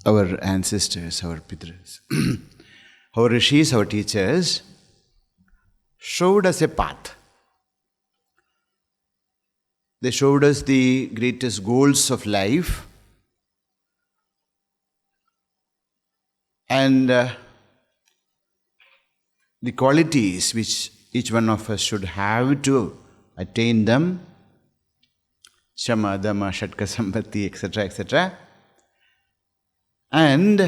our ancestors, our pitras, our rishis, our teachers showed us a path. They showed us the greatest goals of life and the qualities which each one of us should have to attain them. Shama, Dhamma, Shatka, Sampatti, etc., etc. And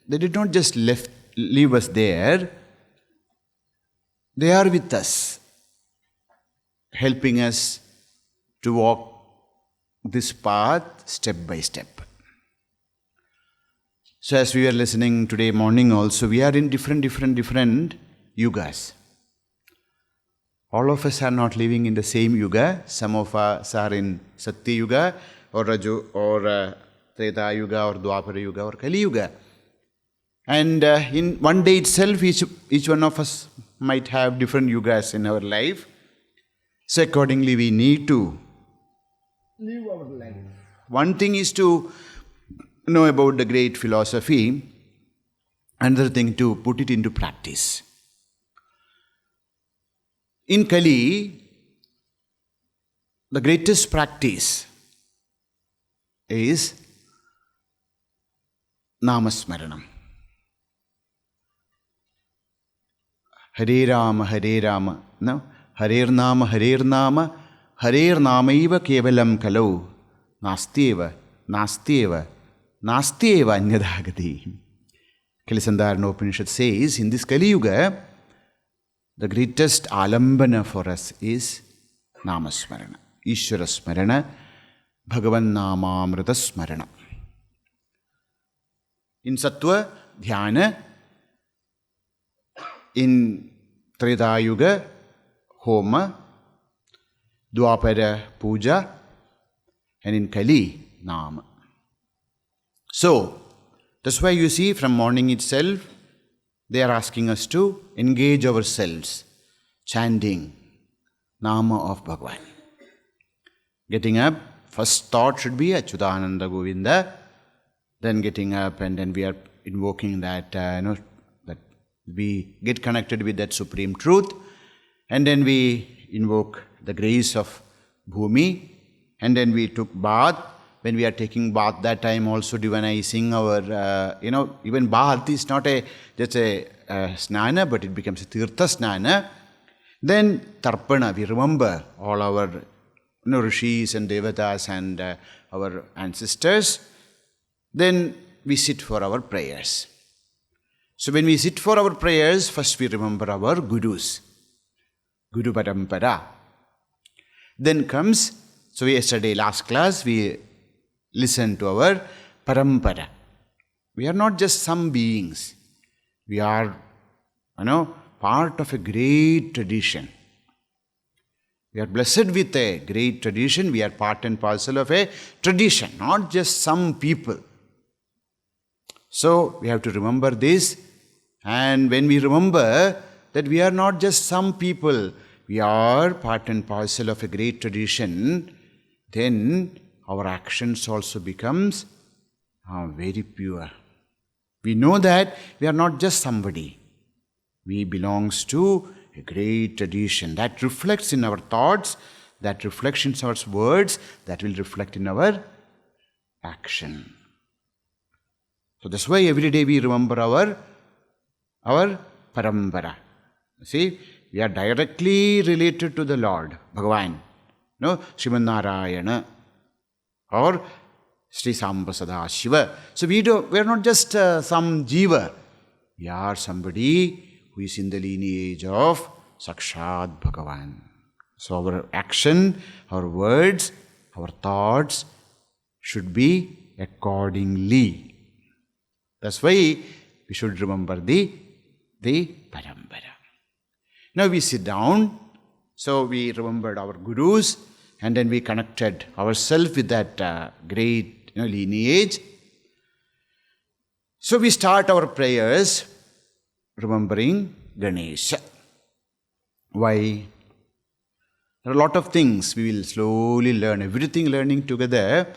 they did not just leave us there. They are with us, helping us to walk this path step by step. So as we were listening today morning also, we are in different yugas. All of us are not living in the same yuga. Some of us are in Satya Yuga or Raju or Treta Yuga or Dwapara Yuga or Kaliyuga. And in one day itself, each one of us might have different yugas in our life. So accordingly, we need to live our life. One thing is to know about the great philosophy. Another thing to put it into practice. In Kali, the greatest practice is Namasmaranam. Hare Rama, no? Harer Nama, Namaiva Kevalam Kalau, Nastyeva Anyadagati. Kalisandarana Upanishad says, in this Kaliyuga, the greatest alambana for us is Namasmarana, Ishvara Smarana, Bhagavan Namamrita Smarana. In Sattva, Dhyana, in Treta Yuga, Homa, Dwapara Puja, and in Kali, Nama. So, that's why you see from morning itself, they are asking us to engage ourselves, chanting Nama of Bhagavan. Getting up, first thought should be Achyutananda Govinda, then getting up and then we are invoking that, that we get connected with that supreme truth, and then we invoke the grace of Bhumi, and then we took bath. When we are taking bath, that time also divinizing our, even bath is not just a snana, but it becomes a tirtha snana. Then tarpana, we remember all our rishis and devatas and our ancestors. Then we sit for our prayers. So when we sit for our prayers, first we remember our gurus, Guru Parampara. Then comes, so yesterday, last class, we listen to our parampara. We are not just some beings. We are, part of a great tradition. We are blessed with a great tradition. We are part and parcel of a tradition, not just some people. So we have to remember this. And when we remember that we are not just some people, we are part and parcel of a great tradition, then our actions also becomes very pure. We know that we are not just somebody. We belongs to a great tradition that reflects in our thoughts, that reflects in our words, that will reflect in our action. So that's why every day we remember our parampara. See, we are directly related to the Lord, Bhagavan, Sriman Narayana, or Sri Samba Sada Shiva. So we are not just some jiva. We are somebody who is in the lineage of Sakshat Bhagavan. So our action, our words, our thoughts should be accordingly. That's why we should remember the parampara. Now we sit down. So we remembered our gurus, and then we connected ourselves with that great lineage. So we start our prayers remembering Ganesha. Why? There are a lot of things we will slowly learn. Everything learning together,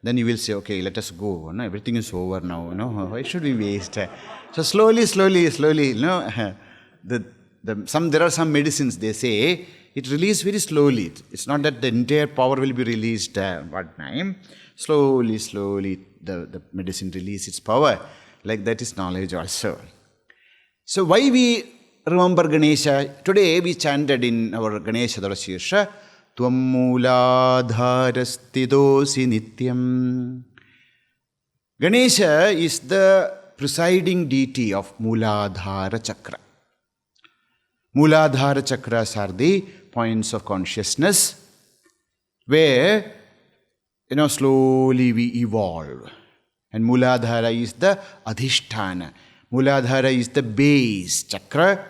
then you will say, okay, let us go. No, everything is over now. No, why should we waste? So slowly, there are some medicines, they say, it releases very slowly. It's not that the entire power will be released one time. Slowly, the medicine releases its power. Like that is knowledge also. So why we remember Ganesha? Today we chanted in our Ganesha Dharashirsha, Tvam Mooladharastidosi Nityam. Ganesha is the presiding deity of Mooladhara Chakra. Mooladhara Chakras are the points of consciousness where, slowly we evolve. And Mooladhara is the Adhisthana. Mooladhara is the base chakra,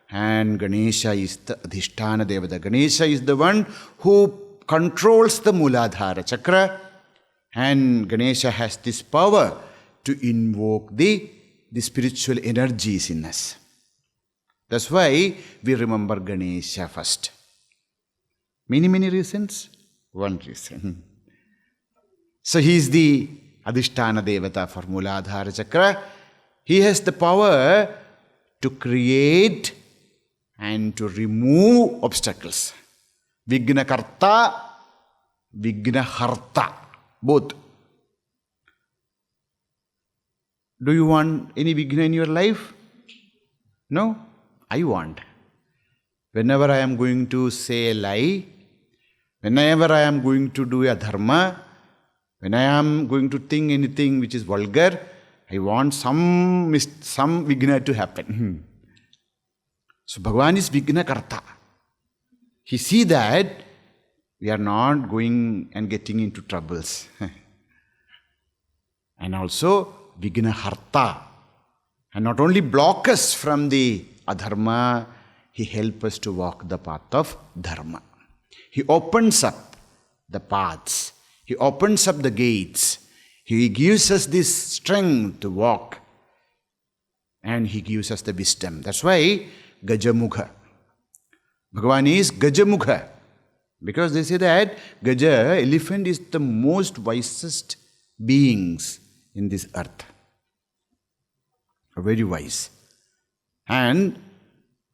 and Ganesha is the Adhisthana Devata. Ganesha is the one who controls the Mooladhara chakra, and Ganesha has this power to invoke the spiritual energies in us. That's why we remember Ganesha first. Many reasons. One reason. So he is the Adhisthana Devata for Mooladhara chakra. He has the power to create and to remove obstacles. Vigna Karta, Vigna Harta, both. Do you want any Vigna in your life? No? I want. Whenever I am going to say a lie, whenever I am going to do a dharma, when I am going to think anything which is vulgar, I want some Vigna to happen. So Bhagavan is Vigna Karta. He sees that we are not going and getting into troubles. And also Vigna Harta. And not only block us from the adharma, he helps us to walk the path of dharma. He opens up the paths. He opens up the gates. He gives us this strength to walk. And he gives us the wisdom. That's why Gajamukha. Bhagavan is Gajamukha. Because they say that Gaja, elephant, is the most wisest beings in this earth. Very wise. And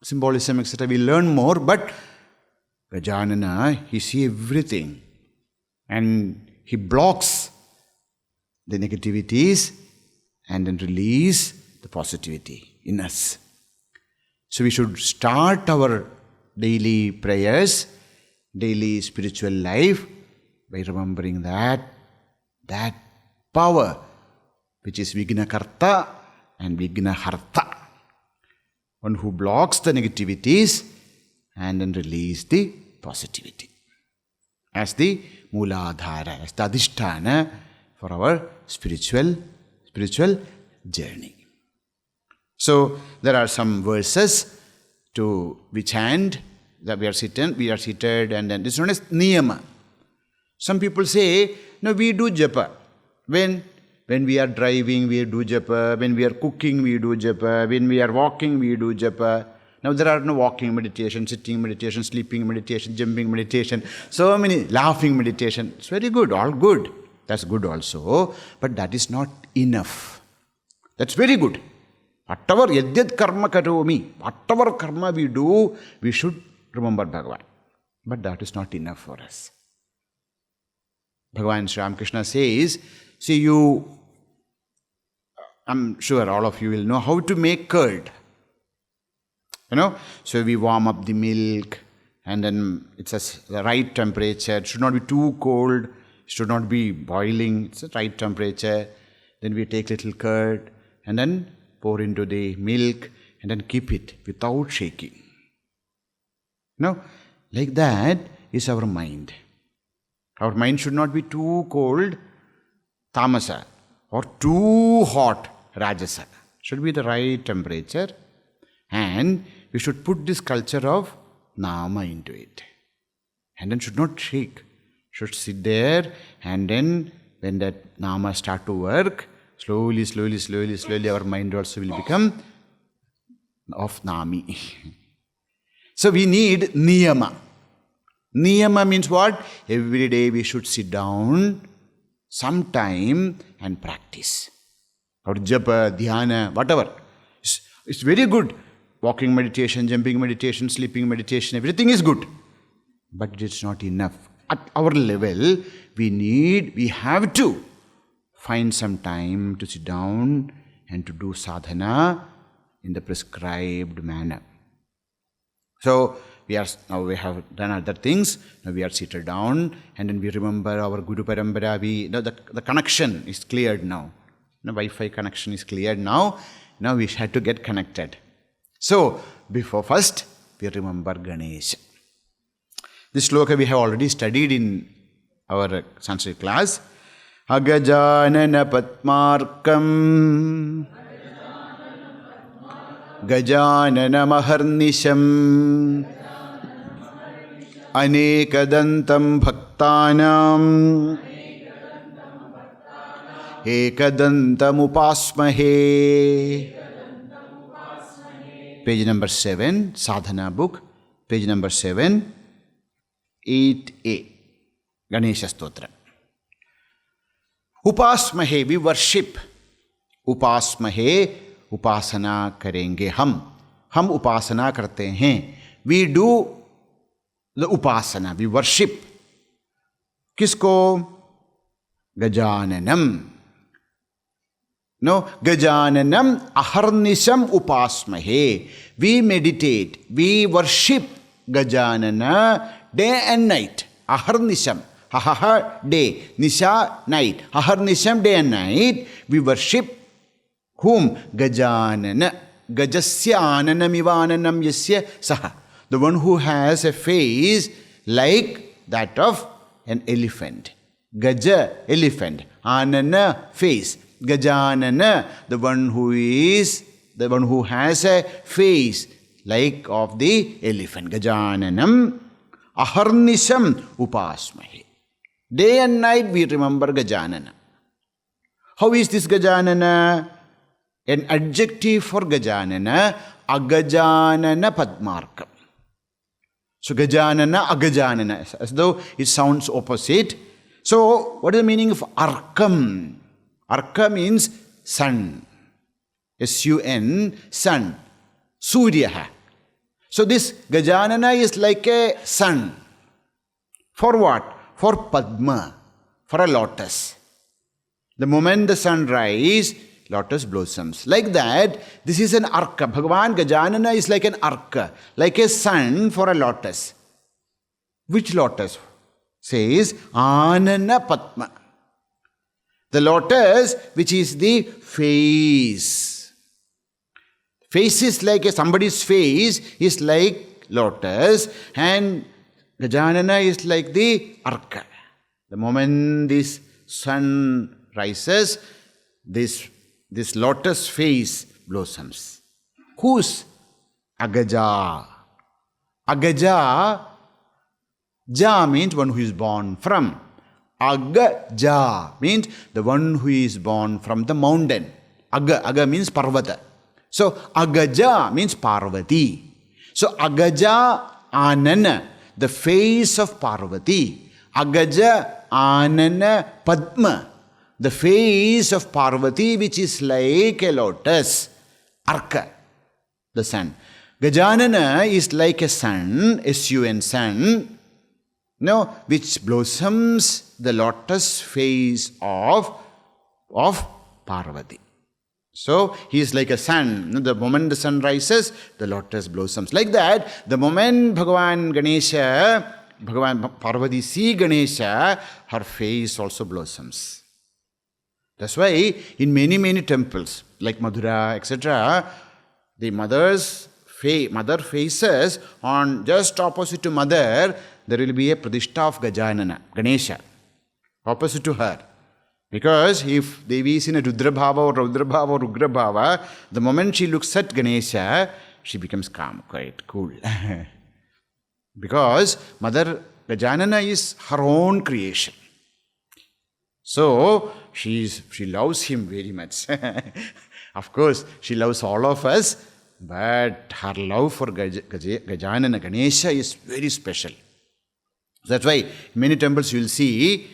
symbolism, etc. we learn more, but Gajanana, he sees everything. And he blocks the negativities and then release the positivity in us. So we should start our daily prayers, daily spiritual life by remembering that power which is Vignakarta and Vignaharta. One who blocks the negativities and then release the positivity. As the Mooladhara, as the Adhisthana for our spiritual journey. So there are some verses to we chant that we are seated, and then this is known as niyama. Some people say, no, we do japa. When we are driving, we do japa. When we are cooking, we do japa. When we are walking, we do japa. Now there are no walking meditation, sitting meditation, sleeping meditation, jumping meditation, so many, laughing meditation. It's very good, all good. That's good also, but that is not enough. That's very good. Whatever yadyad karma karomi, whatever karma we do, we should remember Bhagavan. But that is not enough for us. Bhagavan Sri Ramakrishna says, see I'm sure all of you will know how to make curd. So we warm up the milk, and then it's the right temperature. It should not be too cold. It should not be boiling. It's the right temperature. Then we take little curd and then pour into the milk and then keep it without shaking. Like that is our mind. Our mind should not be too cold, tamasa, or too hot, rajasa. Should be the right temperature, and we should put this culture of nama into it. And then should not shake. Should sit there, and then when that nama start to work, slowly our mind also will become of nami. So we need niyama. Niyama means what? Every day we should sit down some time and practice. Or japa, dhyana, whatever. It's very good. Walking meditation, jumping meditation, sleeping meditation, everything is good. But it's not enough. At our level, we have to find some time to sit down and to do sadhana in the prescribed manner. So, we have done other things. Now we are seated down, and then we remember our Guru Parampara. The connection is cleared now. The Wi-Fi connection is cleared now. Now we had to get connected. So, before first, we remember Ganesha. This sloka we have already studied in our Sanskrit class. Gajanana Patmarkam Gajananam Aharnisham Anekadantam Bhaktanam Ekadantam Upasmahe. Page number 7, Sadhana book, page number 7, 8a, Ganesha Stotra. Upasmahe, we worship. Upasmahe, upasana karenge hum upasana karte hain. We do the upasana, we worship. Kisko? Gajananam. No, Gajananam aharnisham upasmahe. We meditate, we worship Gajanana day and night. Aharnisham, ahaha day, nisha night. Aharnisham day and night. We worship whom? Gajanana. Gajasya ananamivananam yasya saha. The one who has a face like that of an elephant. Gaja, elephant. Anana, face. Gajanana, the one who has a face like of the elephant. Gajananam aharnisham upasmahe. Day and night we remember Gajanana. How is this Gajanana? An adjective for Gajanana, Agajanana Padmarkam. So Gajanana, Agajanana, as though it sounds opposite. So what is the meaning of Arkam? Arka means sun. S-U-N, sun. Suryaha. So this Gajanana is like a sun. For what? For Padma. For a lotus. The moment the sun rises, lotus blossoms. Like that, this is an arka. Bhagavan Gajanana is like an arka. Like a sun for a lotus. Which lotus? Says Anana Padma. The lotus, which is the face. Face is like somebody's face is like lotus, and Gajanana is like the arka. The moment this sun rises, this lotus face blossoms. Whose? Agaja. Agaja. Ja means one who is born from. Agaja means the one who is born from the mountain. Aga means Parvata. So Agaja means Parvati. So Agaja Anana, the face of Parvati. Agaja Anana Padma, the face of Parvati, which is like a lotus. Arka, the sun. Gajanana is like a sun, S-U-N, sun. No, which blossoms the lotus face of Parvati. So, he is like a sun. The moment the sun rises, the lotus blossoms. Like that, the moment Bhagavan Parvati see Ganesha, her face also blossoms. That's why in many temples, like Madhura, etc., the mother faces on just opposite to mother, there will be a Pradishta of Gajanana, Ganesha, opposite to her. Because if Devi is in a Rudrabhava or Raudrabhava or Ugrabhava, the moment she looks at Ganesha, she becomes calm, quiet, cool. Because Mother Gajanana is her own creation. So, she loves him very much. Of course, she loves all of us, but her love for Gajanana, Ganesha is very special. That's why in many temples you will see,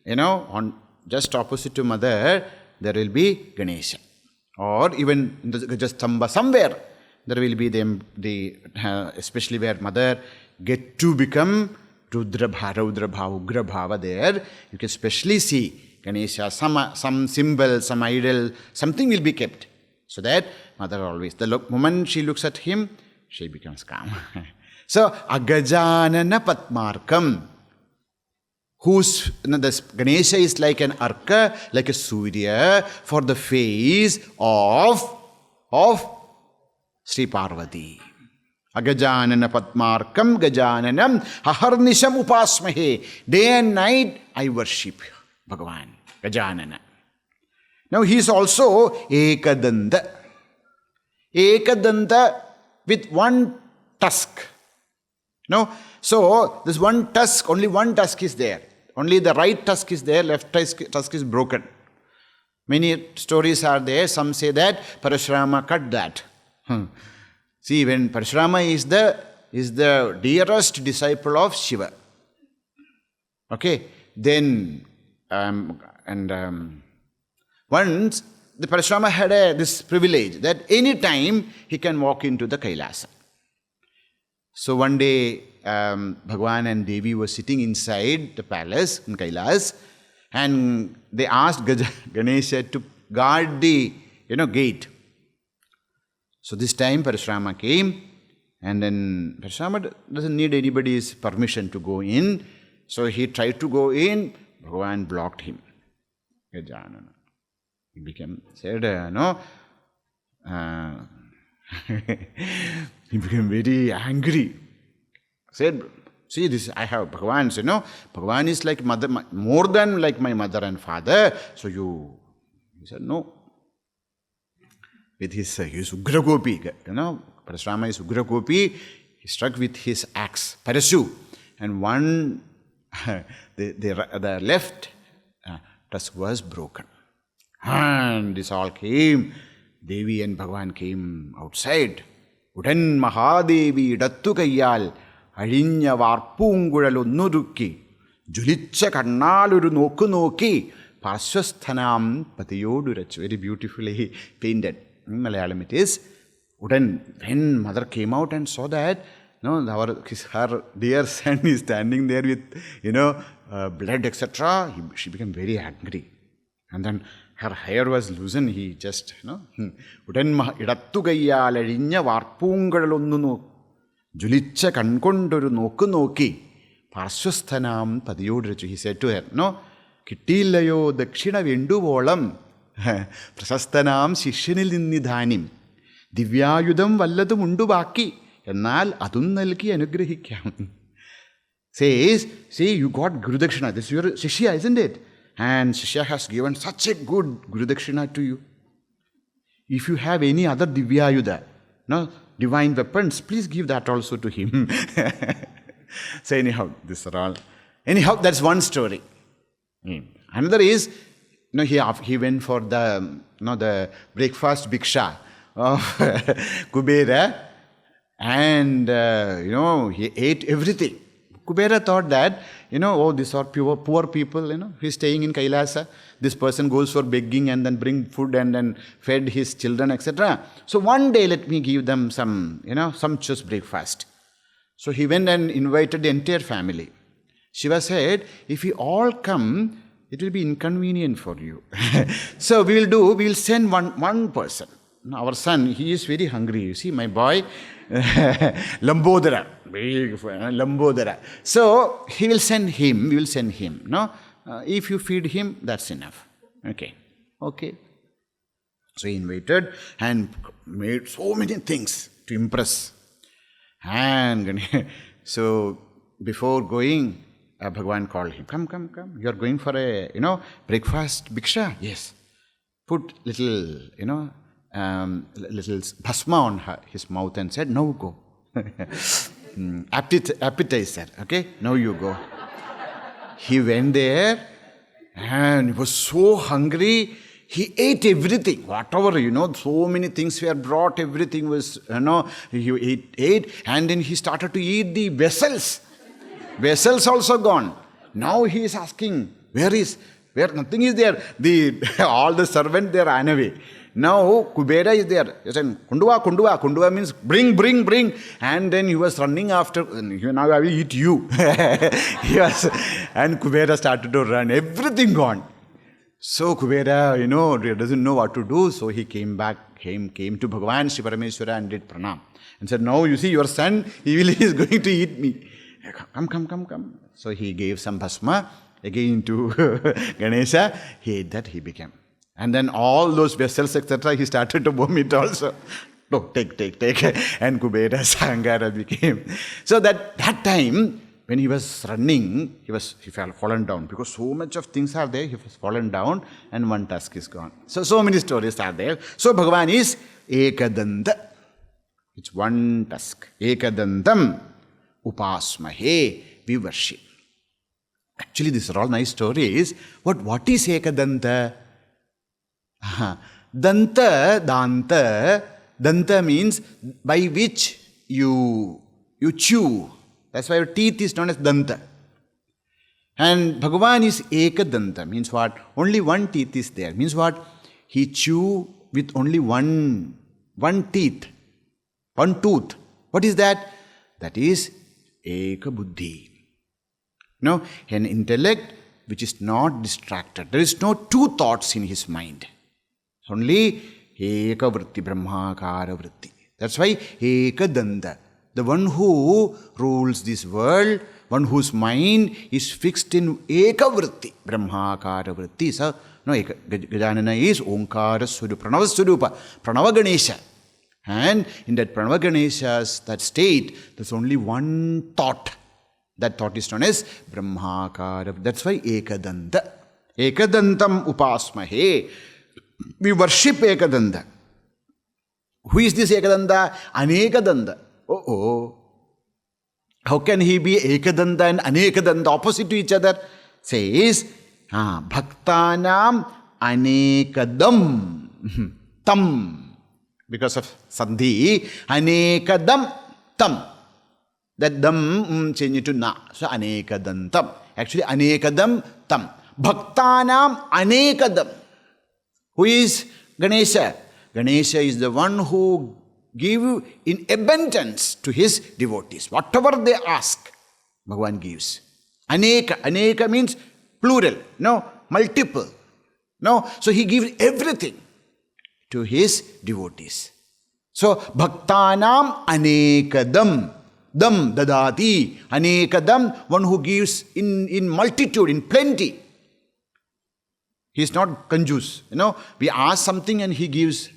on just opposite to mother, there will be Ganesha. Or even in the Gajastamba, somewhere, there will be especially where mother get to become Rudra Bhava, Ugra Bhava there. You can especially see Ganesha, some symbol, some idol, something will be kept. So that mother always, the moment she looks at him, she becomes calm. So, Gajananam Padmarkam, whose this Ganesha is like an arka, like a Surya for the face of Sri Parvati. Gajananam Padmarkam Gajananam Aharnisham Upasmahe. Day and night I worship Bhagavan, Gajanana. Now he is also ekadanta. Ekadanta with one tusk. No? So, this one tusk, only one tusk is there. Only the right tusk is there, left tusk is broken. Many stories are there. Some say that Parashurama cut that. See, when Parashurama is the dearest disciple of Shiva. Okay? Then, once, the Parashurama had this privilege that any time he can walk into the Kailasa. So one day, Bhagwan and Devi were sitting inside the palace in Kailas, and they asked Ganesha to guard the gate. So this time Parashurama came, and then Parashurama doesn't need anybody's permission to go in. So he tried to go in, Bhagwan blocked him. Gajananam. He he became very angry. Said, see this, I have Bhagavan. So, Bhagavan is like mother, more than like my mother and father. So he said, no. With his Ugra Gopi, Parashurama is Ugra Gopi, he struck with his axe, Parasu. And one, the left tusk was broken. And this all came. Devi and Bhagavan came outside. Udan Mahadevi Dattu Kayyal Adinya Varpunguralu Nurukki Julicha Karnaluru Noku Noki Paswasthanam Patiyodurachu. Very beautifully painted. In Malayalam it is. Udan, when mother came out and saw that, her dear son is standing there with, blood, etc., she became very angry. And then her hair was loosened, he just, Udan Idattu Gayyal Adinya Varpungadalonnu Julicha Kankonduru Noku Noki Parswasthanam Padiyodrichu. He said to her, Kittilayo Dakshina Vendu Volam Prasasthanam Shishanil Nidhanim Divyayudam Valladum Undu Baki Enal Adunnalki Anugrahikam. Says, see, you got Guru Dakshina. This is your Shishya, isn't it? And Shishya has given such a good Guru Dakshina to you. If you have any other Divyayuda, divine weapons, please give that also to him. So anyhow, these are all. Anyhow, that's one story. Another is, he went for the breakfast bhiksha of Kubera, and he ate everything. Kubera thought that, these are poor people, he's staying in Kailasa. This person goes for begging and then bring food and then fed his children, etc. So one day let me give them some, sumptuous breakfast. So he went and invited the entire family. Shiva said, if we all come, it will be inconvenient for you. So we'll send one person. Our son, he is very hungry. You see, my boy, Lambodara. Lambodara. So we will send him. If you feed him, that's enough. Okay. So he invited and made so many things to impress. And so before going, Bhagavan called him. Come. You are going for a, breakfast bhiksha? Yes. Put little, little bhasma on his mouth and said, now go. Appetizer, okay? Now you go. He went there and he was so hungry, he ate everything. Whatever, so many things were brought, everything was, he ate, and then he started to eat the vessels. Vessels also gone. Now he is asking, where is where nothing is there. All the servants, they ran away. Now Kubera is there. He said, Kundua, Kundua. Kundua means bring, bring, bring. And then he was running after, now I will eat you. And Kubera started to run. Everything gone. So Kubera, doesn't know what to do. So he came back, came to Bhagavan Shri Parameshwara and did pranam. And said, now you see your son, he is going to eat me. Come. So he gave some bhasma again to Ganesha. He ate that, he became. And then all those vessels, etc., he started to vomit also. No, take. And Kubera's Sangara became. So that time, when he was running, he fell fallen down. Because so much of things are there, he was fallen down and one tusk is gone. So many stories are there. So Bhagavan is ekadanta. It's one tusk. Ekadantam upasmahe, we worship. Actually, these are all nice stories. What is ekadanta? Danta, danta. Danta means by which you chew. That's why your teeth is known as danta. And Bhagavan is ekadanta. Means what? Only one teeth is there. Means what? He chew with only one teeth. One tooth. What is that? That is ekabuddhi. An intellect which is not distracted. There is no two thoughts in his mind. Only ekavritti, brahmakara vritti. That's why ekadanta. The one who rules this world, one whose mind is fixed in ekavritti, brahmakara vritti. So, Gajanana is Omkara Swarupa, Pranava Swarupa, Pranava Ganesha. And in that Pranava Ganesha's, that state, there's only one thought. That thought is known as brahmakara. That's why ekadanta. Ekadantam upasmahe. We worship ekadanta. Who is this ekadanta? Anekadanta. How can he be ekadanta and anekadanta, opposite to each other? Says, bhaktanam anekadam tam. Because of sandhi, anekadam tam. That dam change to na. So anekadantam. Actually, anekadam tam. Bhaktanam anekadam. Who is Ganesha? Ganesha is the one who gives in abundance to his devotees. Whatever they ask, Bhagavan gives. Aneka. Aneka means plural. Multiple. So he gives everything to his devotees. So, bhaktanam anekadam. Dam dadati. Anekadam, one who gives in multitude, in plenty. He is not conjuice. We ask something and he gives.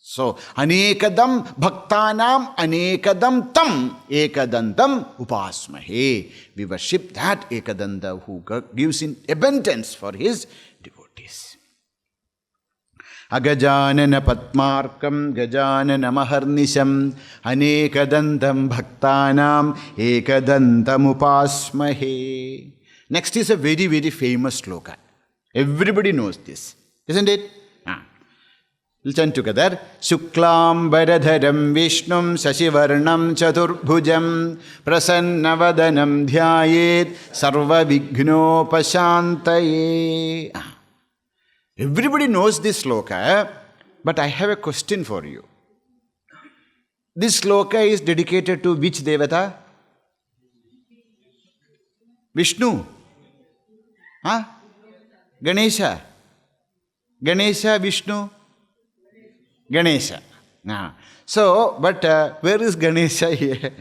So, anekadam bhaktanam anekadam tam ekadantam upasmahe. We worship that ekadanta who gives in abundance for his devotees. Agajanana patmarkam gajanana maharnisham anekadantam bhaktanam ekadantam upasmahe. Next is a very, very famous sloka. Everybody knows this, isn't it? We'll chant together. Shuklam bharadharam Vishnum Sashivarnam Chaturbhujam Prasannavadanam Dhyayet Sarva Vignopashantaye. Everybody knows this sloka, but I have a question for you. This sloka is dedicated to which devata? Vishnu? Ganesha? Ganesha, Vishnu? Ganesha. So, but where is Ganesha here?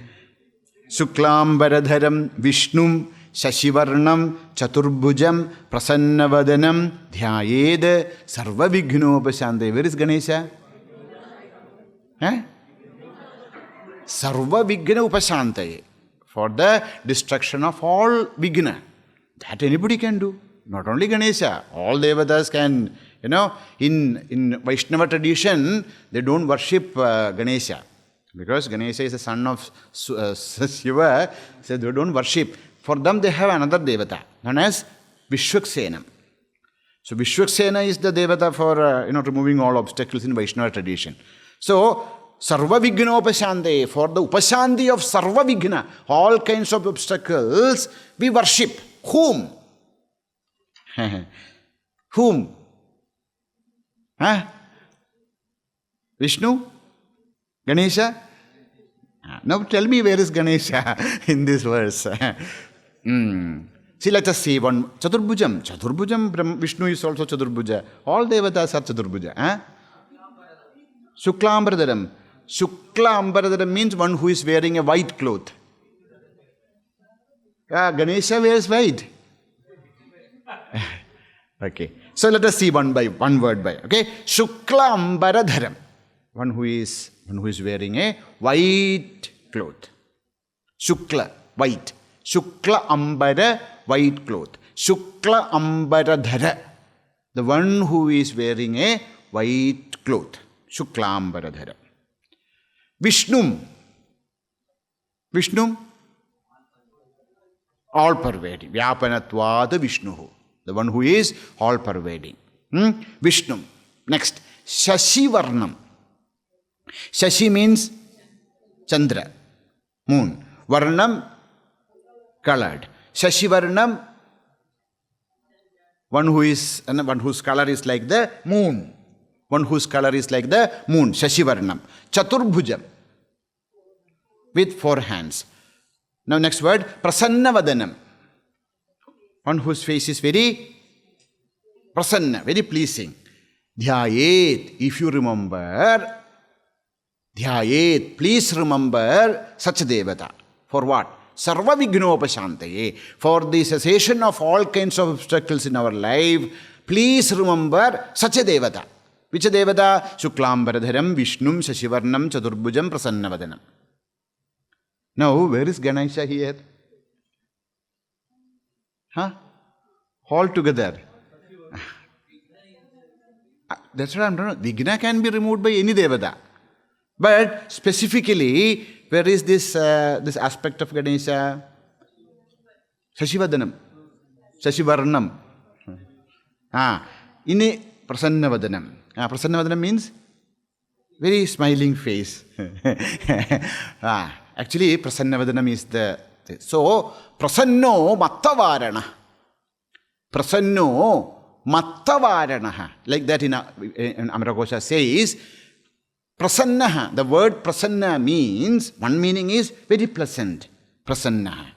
Shuklam bharadharam Vishnum Shashivarnam Chaturbhujam Prasannavadanam Dhyayed Sarva Vignopashantaye. Where is Ganesha? Sarva Vignopashantaye. For the destruction of all vigna. That anybody can do. Not only Ganesha. All devatas can, in Vaishnava tradition, they don't worship Ganesha. Because Ganesha is the son of Shiva, so they don't worship. For them, they have another devata, known as Vishwaksenam. So Vishwaksena is the devata for removing all obstacles in Vaishnava tradition. So Sarva Vigna Upashantaye, for the Upashanti of Sarva Vigna, all kinds of obstacles, we worship. Whom? Whom? Huh? Vishnu? Ganesha? Now tell me, where is Ganesha in this verse? See, let us see one. Chaturbhujam. Chaturbhujam, Vishnu is also Chaturbhuja. All devatas are Chaturbhuja. Shuklam bharadharam. Shuklam bharadharam means one who is wearing a white cloth. Ganesha wears white. Okay. So let us see one word by. Okay. Shuklam bharadharam. One who is wearing a white cloth. Shukla, white. Shukla ambara, white cloth. Shukla ambara dhara. The one who is wearing a white cloth. Shukla ambara dhara. Vishnum. Vishnum? All pervading. Vyapanatvad Vishnu. The one who is all pervading. Vishnum. Next. Shashivarnam. Shashi means Chandra, moon. Varnam, colored. Shashivarnam, one whose color is like the moon. One whose color is like the moon. Shashivarnam. Chaturbhujam, with 4 hands. Now next word, Prasannavadanam. One whose face is very prasanna, very pleasing. Dhyayet, if you remember. Dhyayet, please remember such devata. For what? Sarva vighnopashantaye. For the cessation of all kinds of obstacles in our life, please remember such a devata. Which a devata? Shuklam bharadharam, Vishnum, Shashivarnam, Chaturbhujam, Prasannavadanam. Now, where is Ganesha here? All together. That's what I'm talking about. Vigna can be removed by any devata. But specifically, where is this aspect of Ganesha? Shashivadanam. Shashivarnam. Ini Prasannavadanam. Prasannavadanam means very smiling face. Actually, Prasannavadanam is the... So, Prasanno Mattavarana. Prasanno Mattavarana. Like that in Amarakosha says, Prasanna, the word prasanna means, one meaning is very pleasant, prasanna.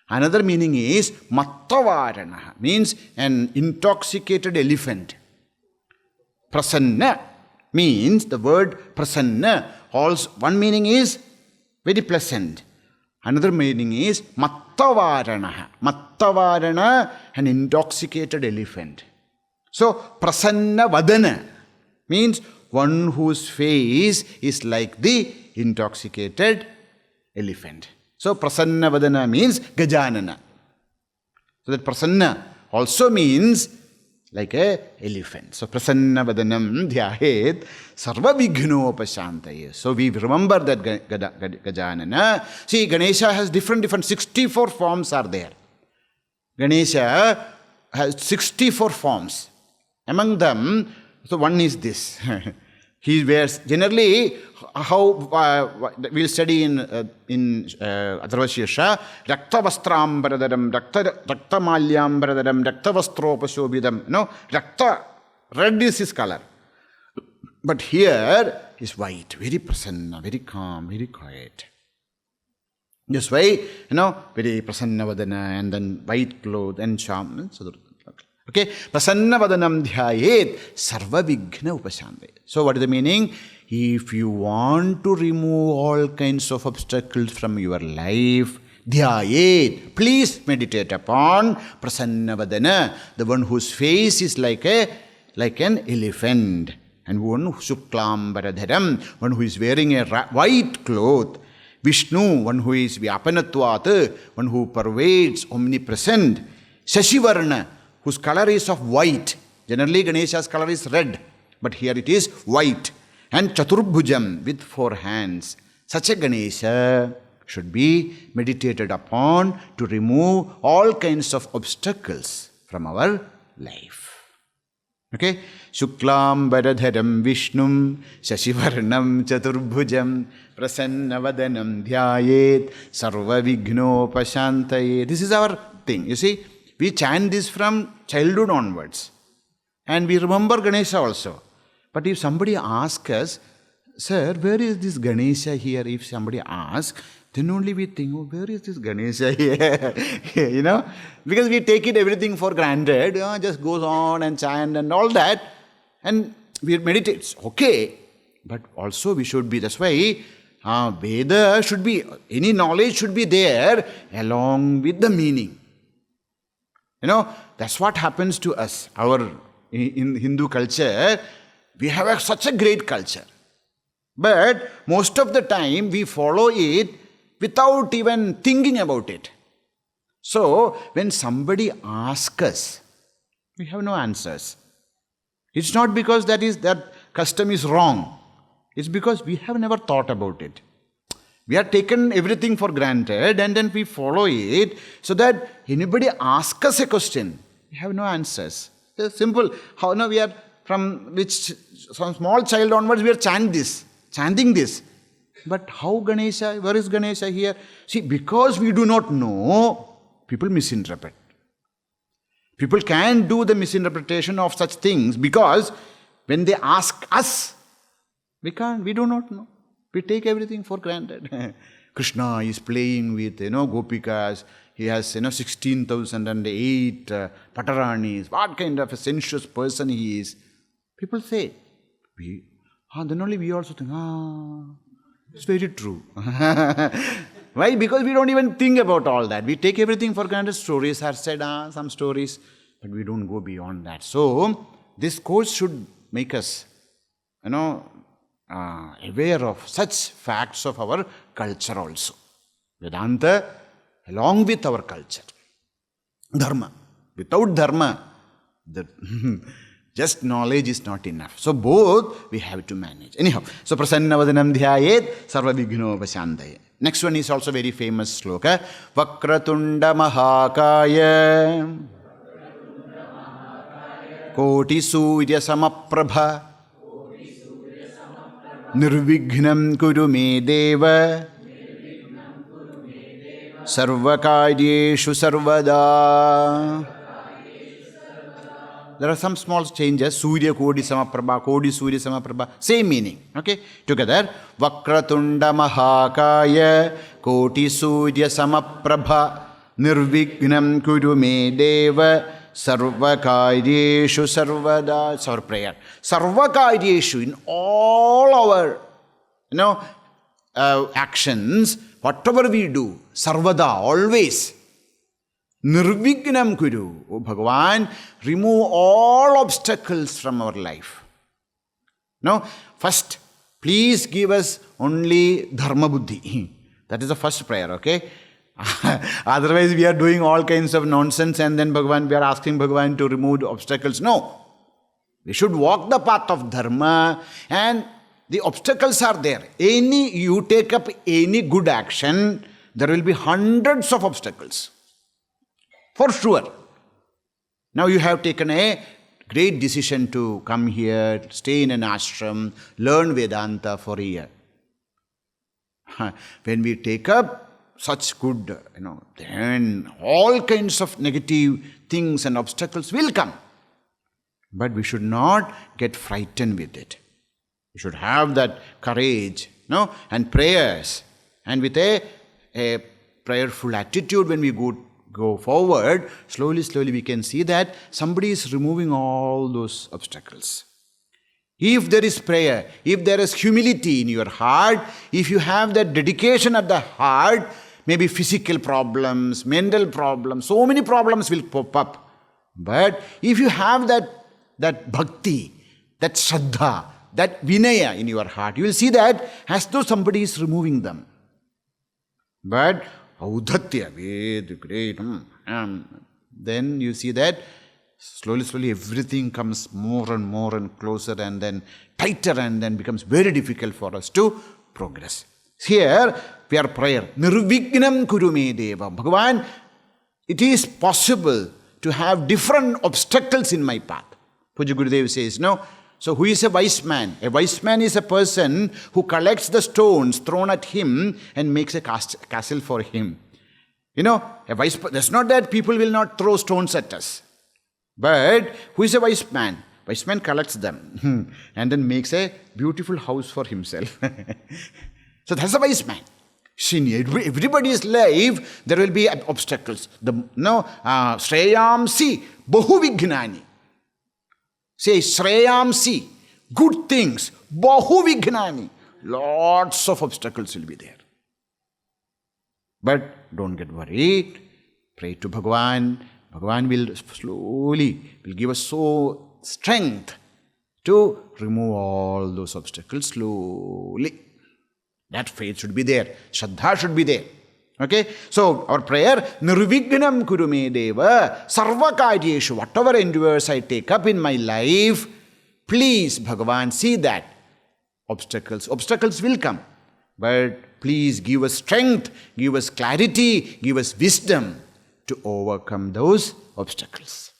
Another meaning is mattavarana, means an intoxicated elephant. Prasanna means, the word prasanna, also one meaning is very pleasant. Another meaning is mattavarana. Mattavarana, an intoxicated elephant. So, prasanna vadana means one whose face is like the intoxicated elephant. So, Prasanna Vadana means Gajanana. So, that Prasanna also means like a elephant. So, Prasanna Vadanam Dhyahet Sarva Vighnopashantaye. So, we remember that Gajanana. See, Ganesha has different 64 forms are there. Ganesha has 64 forms. Among them, so one is this. He wears, generally, how we'll study in Atharvashesha, Raktavastram bharadharam, Raktamalyam bharadharam, Raktavastropashobhidam. No, Rakta, red is his color. But here is white, very prasanna, very calm, very quiet. That's why, very prasanna vadana, and then white cloth and charm. Okay, prasanna vadanam dhyayet sarva vighna upashantaye. So what is the meaning? If you want to remove all kinds of obstacles from your life, dhyayet, please meditate upon prasanna vadana, the one whose face is like an elephant, and one shuklam bharadharam, one who is wearing a white cloth. Vishnu, one who is vyapanatvat, one who pervades, omnipresent. Shashivarna, whose color is of white. Generally, Ganesha's color is red, but here it is white. And Chaturbhujam, with 4 hands. Such a Ganesha should be meditated upon to remove all kinds of obstacles from our life. Okay? Shuklam bharadharam Vishnum, Shashivarnam Chaturbhujam, Prasannavadanam Dhyayet, Sarva Vighnopashantaye. This is our thing. You see, We chant this from childhood onwards. And we remember Ganesha also. But if somebody asks us, sir, where is this Ganesha here? If somebody asks, then only we think, oh, where is this Ganesha here? Because we take it everything for granted. Just goes on and chant and all that. And we meditate. It's okay. But also we should be, that's why Veda should be, any knowledge should be there along with the meaning. That's what happens to us. In Hindu culture, we have such a great culture. But most of the time we follow it without even thinking about it. So when somebody asks us, we have no answers. It's not because that custom is wrong. It's because we have never thought about it. We have taken everything for granted and then we follow it so that anybody asks us a question, we have no answers. It's simple. How now we are from small child onwards we are chanting this. But how Ganesha? Where is Ganesha here? See, because we do not know, people misinterpret. People can do the misinterpretation of such things because when they ask us, we do not know. We take everything for granted. Krishna is playing with, gopikas. He has, 16,008 pataranis. What kind of a sensuous person he is. People say, then only we also think, it's very true. Why? Because we don't even think about all that. We take everything for granted. Stories are said, some stories, but we don't go beyond that. So, this course should make us, aware of such facts of our culture also. Vedanta along with our culture. Dharma. Without dharma, just knowledge is not enough. So both we have to manage. Anyhow, so prasannavadhanam dhyayet sarva vigno vashantaye. Next one is also very famous sloka. Vakratunda mahakaya koti surya samaprabha nirvignam kuru me deva sarvakaryeshu sarvada. There are some small changes. Surya Kodi Samaprabha, Kodi Surya Samaprabha. Same meaning. Okay? Together. Vakratunda mahakaya Koti Surya Samaprabha Nirvignam Kudu Me Deva Sarvakaryeshu Sarvada. It's our prayer. Sarvakaryeshu, in all our actions, whatever we do, sarvada, always. Nirvignam Kuru. Oh Bhagavan, remove all obstacles from our life. First, please give us only dharma buddhi. That is the first prayer, okay? Otherwise, we are doing all kinds of nonsense and then we are asking Bhagavan to remove the obstacles. No. We should walk the path of dharma and the obstacles are there. You take up any good action, there will be hundreds of obstacles. For sure. Now you have taken a great decision to come here, stay in an ashram, learn Vedanta for a year. When we take up such good, then all kinds of negative things and obstacles will come. But we should not get frightened with it. We should have that courage, and prayers. And with a prayerful attitude when we go forward, slowly we can see that somebody is removing all those obstacles. If there is prayer, if there is humility in your heart, if you have that dedication at the heart, maybe physical problems, mental problems, so many problems will pop up. But if you have that bhakti, that shraddha, that vinaya in your heart, you will see that as though somebody is removing them. But audhatya, very great. Then you see that slowly everything comes more and closer and then tighter and then becomes very difficult for us to progress. Here we are prayer. Nirvignam kuru me deva. Bhagavan, it is possible to have different obstacles in my path. Puja Gurudev says, no. So who is a wise man? A wise man is a person who collects the stones thrown at him and makes a castle for him. That's not that people will not throw stones at us. But who is a wise man? Wise man collects them and then makes a beautiful house for himself. So that's a wise man. See, in everybody's life, there will be obstacles. Shreyamsi bahu vignani. Say, Shreyamsi, good things, bahu vignani. Lots of obstacles will be there. But don't get worried. Pray to Bhagavan. Bhagavan will slowly give us strength to remove all those obstacles slowly. That faith should be there. Shraddha should be there. Okay? So, our prayer, Nirvignam kurume deva, sarvakaryeshu, whatever endeavors I take up in my life, please, Bhagavan, see that. Obstacles will come. But please give us strength, give us clarity, give us wisdom to overcome those obstacles.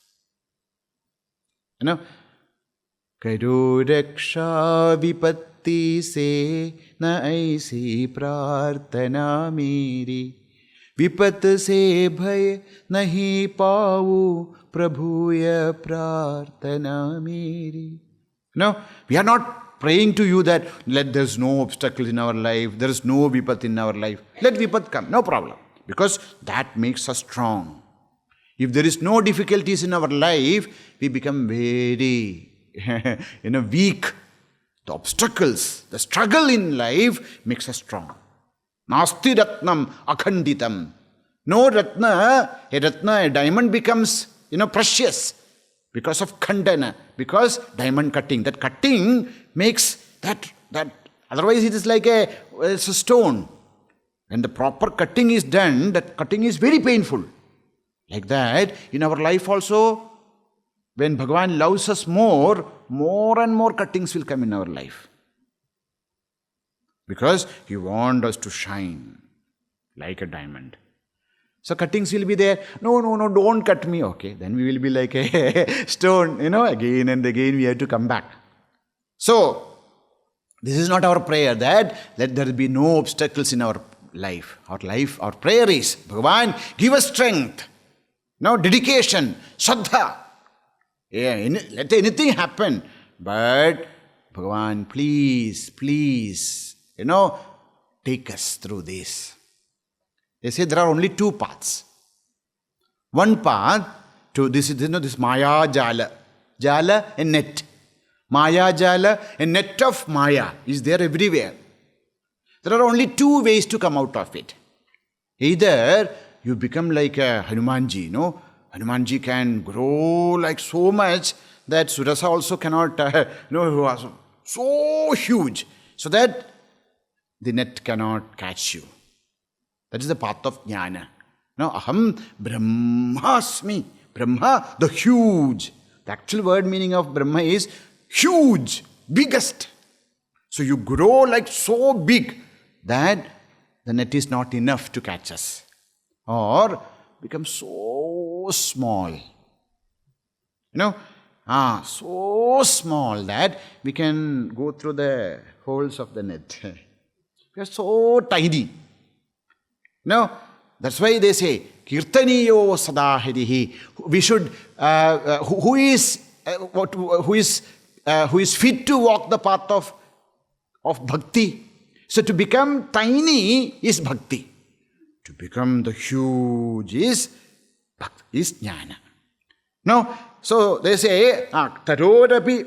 Karo raksha vipatti se na aisi prarthana meri. Vipat se bhay nahi pau prabhuya prarthana meri. We are not praying to you that there's no obstacle in our life, there is no vipat in our life. Let vipat come, no problem. Because that makes us strong. If there is no difficulties in our life, we become very weak. The obstacles, the struggle in life makes us strong. Nasti ratnam akhanditam. No ratna, a diamond becomes precious because of khandana, because diamond cutting. That cutting makes that otherwise it is like it's a stone. When the proper cutting is done, that cutting is very painful. Like that, in our life also, when Bhagavan loves us more and more cuttings will come in our life. Because He wants us to shine like a diamond. So cuttings will be there. No, don't cut me. Okay, then we will be like a stone, again and again we have to come back. So, this is not our prayer that let there be no obstacles in our life. Our prayer is, Bhagavan, give us strength, dedication, shraddha. Let anything happen. But, Bhagavan, please, take us through this. They say there are only two paths. One path to this is this Maya Jala. Jala, a net. Maya Jala, a net of Maya is there everywhere. There are only two ways to come out of it. Either you become like a Hanumanji, Hanumanji can grow like so much that Surasa also cannot, who was so huge, so that the net cannot catch you. That is the path of jnana. Aham brahmasmi. Brahma, the huge. The actual word meaning of Brahma is huge, biggest. So you grow like so big that the net is not enough to catch us. Or become so small. So small that we can go through the holes of the net. We are so tiny. That's why they say, Kirtaniyo sadahirihi. We should, who is fit to walk the path of bhakti. So to become tiny is bhakti. To become the huge is jnana. So they say, tarodapi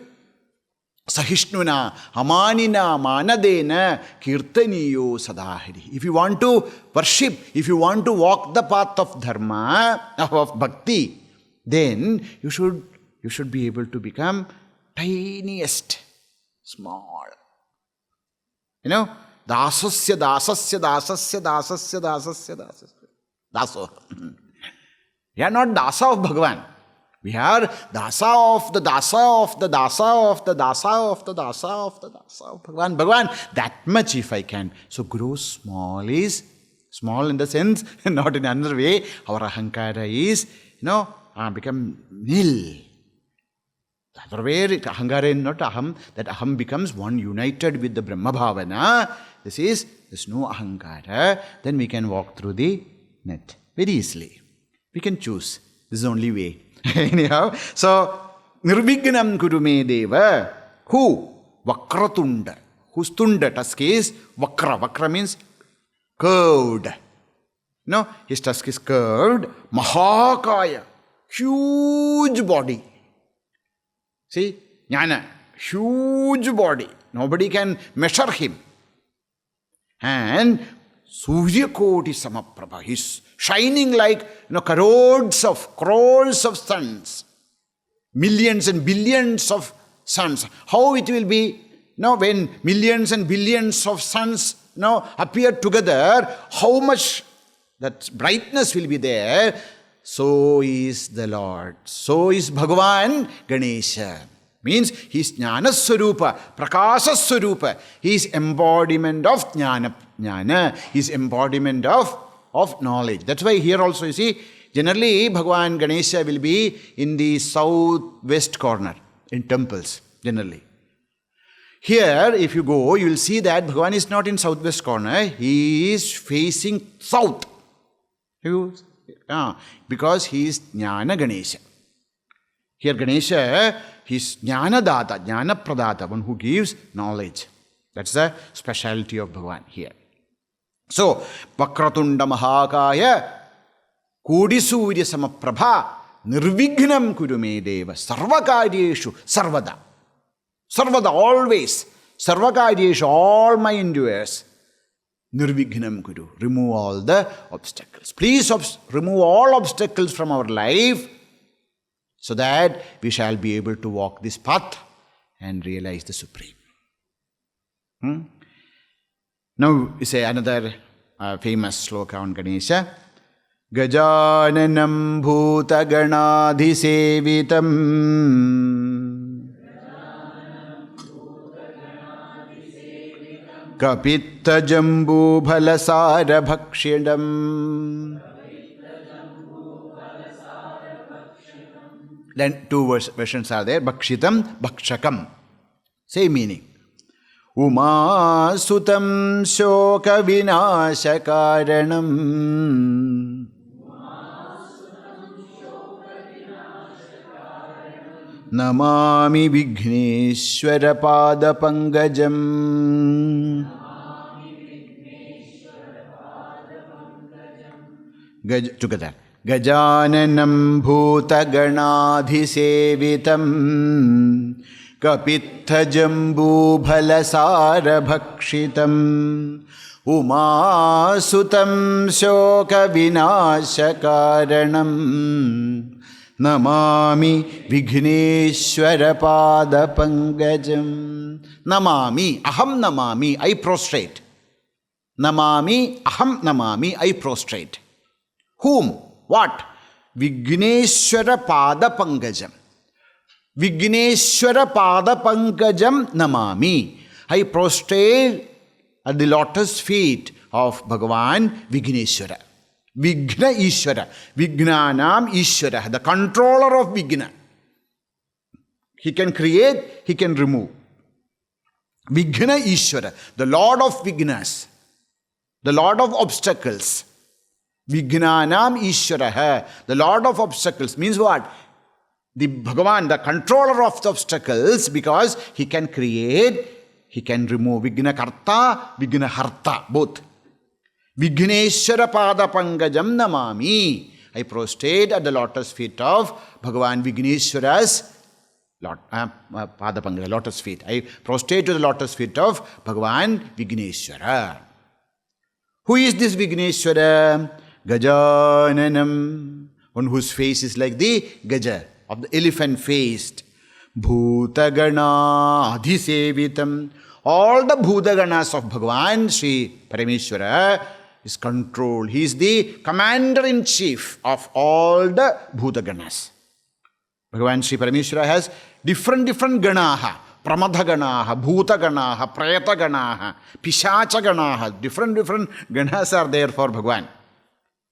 sahishnuna amanina manadena kirtaniyo sadahiri. If you want to worship, if you want to walk the path of dharma, of bhakti, then you should be able to become tiniest, small. Dasasya, dasasya, dasasya, dasasya, dasasya, dasasya. Daso. We are not dasa of Bhagavan. We are dasa of the dasa of the dasa of the dasa of the dasa of the dasa of Bhagavan. Bhagavan, that much if I can. So grow small is, small in the sense, not in another way. Our ahankara is, become nil. The other way, ahankara is not aham, that aham becomes one united with the Brahma Bhavana. There's no ahankara, then we can walk through the net. Very easily. We can choose. This is the only way. Anyhow, so, nirvignam kuru me deva. Who? Vakratunda. Whose tunda, tusk is vakra. Vakra means curved. No, his tusk is curved. Mahakaya. Huge body. See, jnana. Huge body. Nobody can measure him. And Surya Koti Samaprabha. He's shining like crores of suns. Millions and billions of suns. How it will be when millions and billions of suns appear together, how much that brightness will be there. So is the Lord. So is Bhagavan Ganesha. Means he is Jnana Swarupa, Prakasa Swarupa. He is embodiment of Jnana. He is embodiment of knowledge. That's why here also you see, generally Bhagavan Ganesha will be in the southwest corner in temples, generally. Here, if you go, you will see that Bhagavan is not in southwest corner. He is facing south. Because he is Jnana Ganesha. Here Ganesha, he is Jnana Data, Jnana Pradata, one who gives knowledge. That's the speciality of Bhagavan here. So, Vakratunda mahakaya, Kodisurya Samaprabha, Nirvignam kurume deva, Sarvakaryeshu, Sarvada. Sarvada, always. Sarvakaryeshu, all my endeavors. Nirvignam kuru, remove all the obstacles. Please remove all obstacles from our life, so that we shall be able to walk this path and realize the Supreme. Now, we say another famous sloka on Ganesha. Gajananam bhoota ganadhi sevitam kapitta jambu bhalasara bhakshidam. Then two versions are there. Bhakshitam, Bhakshakam. Same meaning. Uma sutam shoka vinashakaranam. Namami Vigneshwara pada pangajam. Together. Gajananam bhoota ganadhi sevitam kapittha jambu bhalasara bhakshitam umasutam shoka vinashakaranam namami Vigneshwara pada pangajam. Namami, aham namami, I prostrate. Namami, aham namami, I prostrate. Whom? What? Vigneshwara pada pangajam. Vigneshwara pada pangajam namami. I prostrate at the lotus feet of Bhagavan Vigneshwara. Vigna Ishwara. Vignanam Ishwara. The controller of Vigna. He can create, he can remove. Vigna Ishwara. The Lord of Vignas. The Lord of obstacles. Vignanam Ishwaraha, the Lord of obstacles, means what? The Bhagavan, the controller of the obstacles, because he can create, he can remove. Vigna Karta, Vigna Harta, both. Vigneshwara pada pangajam namami. I prostrate at the lotus feet of Bhagavan Vigneshwara's pada pangajam, lotus feet. I prostrate to the lotus feet of Bhagavan Vigneshwara. Who is this Vigneshwara? Gajananam, one whose face is like the Gaja, of the elephant faced. Bhoota ganadhi sevitam. All the Bhoota ganas of Bhagavan Sri Parameshwara is controlled. He is the commander-in-chief of all the Bhoota ganas. Bhagavan Sri Parameshwara has different ganaha. Pramadha ganaha, Bhoota ganaha, Preta ganaha, Pishacha ganaha. Different ganas are there for Bhagavan.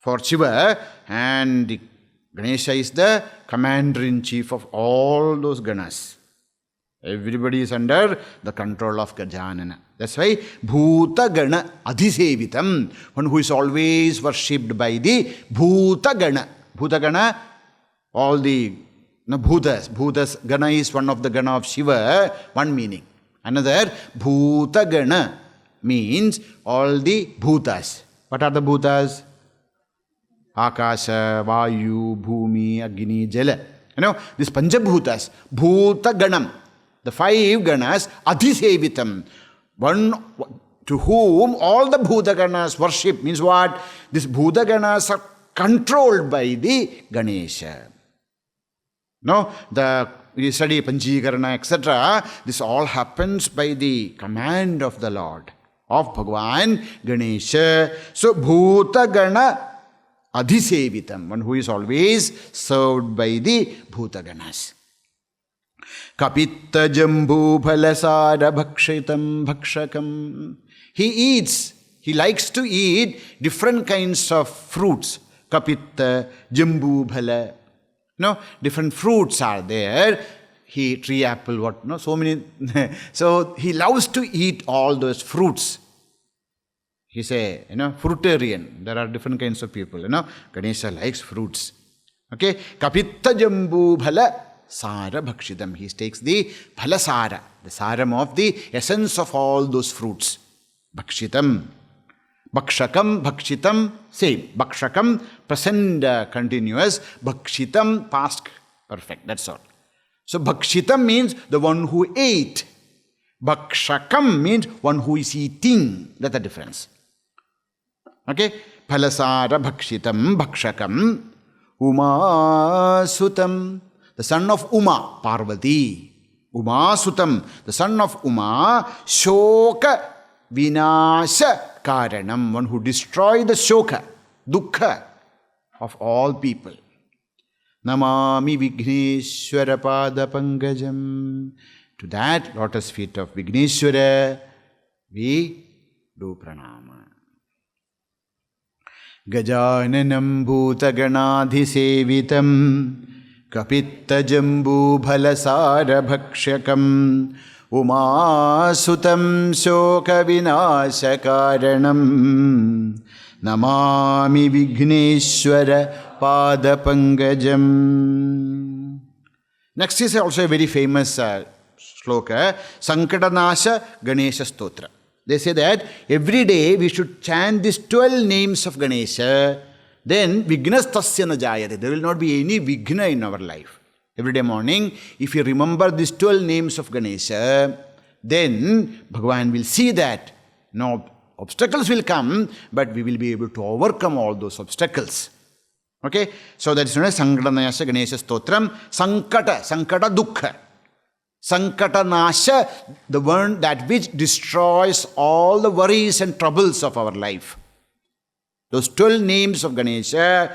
For Shiva, and the Ganesha is the commander-in-chief of all those ganas. Everybody is under the control of Gajanana. That's why bhoota gana adhisevitam, one who is always worshipped by the bhoota gana. Bhoota gana, all the bhutas. Bhutas, gana is one of the gana of Shiva, one meaning. Another, bhoota gana means all the bhutas. What are the bhutas? Akasha, Vayu, Bhumi, Agni, Jala. These Panchabhutas, Bhuta Ganam. The 5 ganas, Adhisevitam. One to whom all the Bhuta ganas worship. Means what? These Bhuta ganas are controlled by the Ganesha. We study Panjikarana, etc. This all happens by the command of the Lord, of Bhagavan Ganesha. So, Bhuta Gana Adhisevitam, one who is always served by the Bhuta Ganas. Kapitta Jambu Phalasara Bhakshitam Bhakshakam. He likes to eat different kinds of fruits. Kapitta, Jambu Phala. Different fruits are there. Tree apple, so many. So he loves to eat all those fruits. He's a, fruitarian. There are different kinds of people, Ganesha likes fruits. Okay. Kapitta Jambu Phala Sara Bhakshitam. He takes the Phala Sara, the saram of the essence of all those fruits. Bhakshitam. Bhakshakam, Bhakshitam, same. Bhakshakam, present continuous. Bhakshitam, past perfect. That's all. So Bhakshitam means the one who ate. Bhakshakam means one who is eating. That's the difference. Okay? Phalasara Bhakshitam, Bhakshakam, Uma Sutam, the son of Uma, Parvati. Uma Sutam, the son of Uma, Shoka Vinasha Karanam, one who destroyed the Shoka, Dukkha of all people. Namami Vigneshwara Pada Pangajam. To that lotus feet of Vigneshwara, we do pranama. Gajananam bhoota ganadhi sevitam, kapitta jambu bhalasara bhakshakam, umasutam shoka vinasha karanam, namami Vigneshwara pada pangajam. Next is also a very famous sloka, Sankata Nasha Ganesha stotra. They say that every day we should chant these 12 names of Ganesha, then Vignastasya na jayate. There will not be any Vigna in our life. Every day morning, if you remember these 12 names of Ganesha, then Bhagavan will see that no obstacles will come, but we will be able to overcome all those obstacles. Okay? So that is known as Sankata Nasha Ganesha Stotram. Sankata Dukkha. Sankata Nasha, the one that which destroys all the worries and troubles of our life. Those 12 names of Ganesha,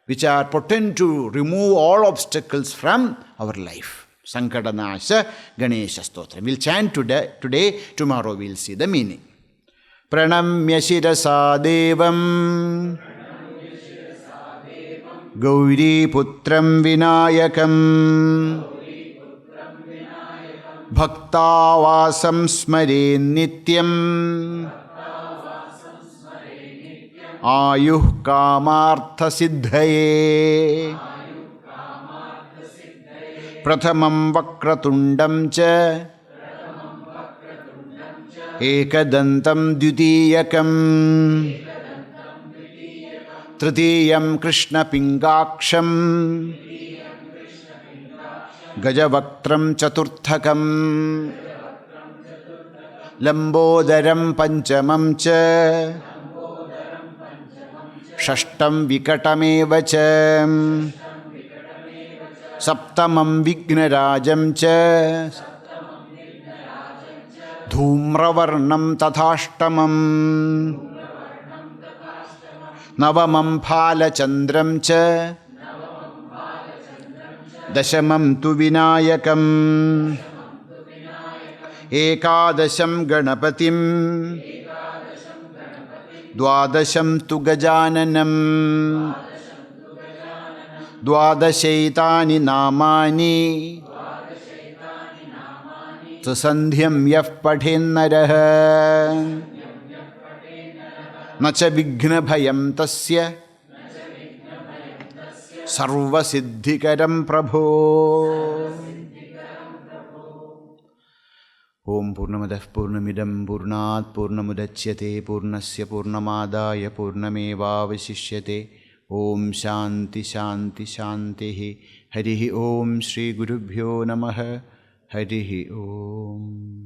which are potent to remove all obstacles from our life. Sankata Nasha Ganesha Stotra. We'll chant today, tomorrow we'll see the meaning. Pranamya Shirasa Devam Gauri Putram Vinayakam Bhaktavasam Smare Nityam Ayuh Kamartha Siddhaye Prathamam Vakratundam Cha Ekadantam Dvitiyakam Tritiyam Krishna Pingaksham Gajavaktram Chaturthakam Lambodaram Panchamam Cha Shashtam Vikatameva Cha Saptamam Vignarajam Cha Dhumravarnam Tathashtamam Navamam Phala Chandram Cha Dashamam tu Vinayakam Ekadasham Ganapatim Dwadasham tu Gajananam Dwadashaitani Namani സന്ധ്യം യഃ പഠേന്നരഃ ന ച വിഘ്നഭയം തസ്യ സർവസിദ്ധികരം പ്രഭോ. ഓം പൂർണ്ണമദഃ പൂർണ്ണമിദം പൂർണ്ണാത് പൂർണ്ണമുദച്യത്തെ പൂർണ്ണസ്യ പൂർണ്ണമാദായ പൂർണ്ണമേവാവശിഷ്യത്തെ. ഓം ശാന്തി ശാന്തി ശാന്തി. ഹരി ഓം ശ്രീ ഗുരുഭ്യോ നമഃ. ഹരി ഓം.